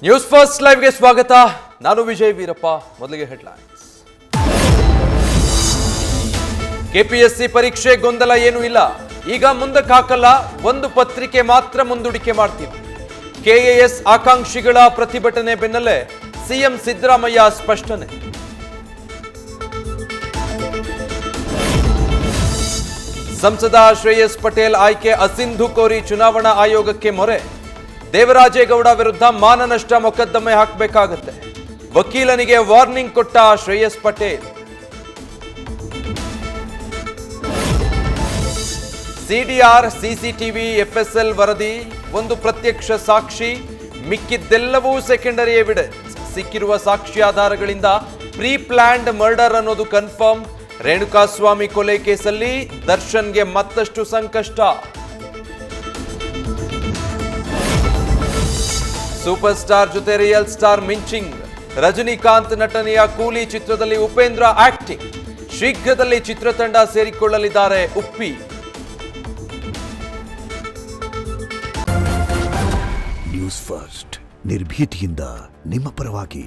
News first ಲೈವ್ಗೆ ಸ್ವಾಗತ. ನಾನು ವಿಜಯ್ ವೀರಪ್ಪ. ಮೊದಲಿಗೆ ಹೆಡ್ಲೈನ್ಸ್. ಕೆಪಿಎಸ್ಸಿ ಪರೀಕ್ಷೆ ಗೊಂದಲ ಏನೂ ಇಲ್ಲ, ಈಗ ಮುಂದಕ್ಕೆ ಹಾಕಲ್ಲ, ಒಂದು ಪತ್ರಿಕೆ ಮಾತ್ರ ಮುಂದೂಡಿಕೆ ಮಾಡ್ತೀವಿ. ಕೆಎಎಸ್ ಆಕಾಂಕ್ಷಿಗಳ ಪ್ರತಿಭಟನೆ ಬೆನ್ನಲ್ಲೇ ಸಿಎಂ ಸಿದ್ದರಾಮಯ್ಯ ಸ್ಪಷ್ಟನೆ. ಸಂಸದ ಶ್ರೇಯಸ್ ಪಟೇಲ್ ಆಯ್ಕೆ ಅಸಿಂಧು ಕೋರಿ ಚುನಾವಣಾ ಆಯೋಗಕ್ಕೆ ಮೊರೆ. ದೇವರಾಜೇಗೌಡ ವಿರುದ್ಧ ಮಾನನಷ್ಟ ಮೊಕದ್ದಮೆ ಹಾಕಬೇಕಾಗುತ್ತೆ. ವಕೀಲನಿಗೆ ವಾರ್ನಿಂಗ್ ಕೊಟ್ಟ Shreyas Patel. CDR, CCTV, FSL ವರದಿ ಒಂದು ಪ್ರತ್ಯಕ್ಷ ಸಾಕ್ಷಿ, ಮಿಕ್ಕಿದ್ದೆಲ್ಲವೂ ಸೆಕೆಂಡರಿ ಎವಿಡೆನ್ಸ್. ಸಿಕ್ಕಿರುವ ಸಾಕ್ಷ್ಯಾಧಾರಗಳಿಂದ ಪ್ರೀ ಪ್ಲಾನ್ಡ್ ಮರ್ಡರ್ ಅನ್ನೋದು ಕನ್ಫರ್ಮ್. ರೇಣುಕಾಸ್ವಾಮಿ ಕೊಲೆ ಕೇಸಲ್ಲಿ ದರ್ಶನ್ಗೆ ಮತ್ತಷ್ಟು ಸಂಕಷ್ಟ. ಸೂಪರ್ ಸ್ಟಾರ್ ಜೊತೆ ರಿಯಲ್ ಸ್ಟಾರ್ ಮಿಂಚಿಂಗ್. ರಜನಿಕಾಂತ್ ನಟನೆಯ ಕೂಲಿ ಚಿತ್ರದಲ್ಲಿ ಉಪೇಂದ್ರ ಆಕ್ಟಿಂಗ್. ಶೀಘ್ರದಲ್ಲಿ ಚಿತ್ರತಂಡ ಸೇರಿಕೊಳ್ಳಲಿದ್ದಾರೆ ಉಪ್ಪಿ. ನ್ಯೂಸ್ ಫಸ್ಟ್ ನಿರ್ಭೀತಿಯಿಂದ ನಿಮ್ಮ ಪರವಾಗಿ.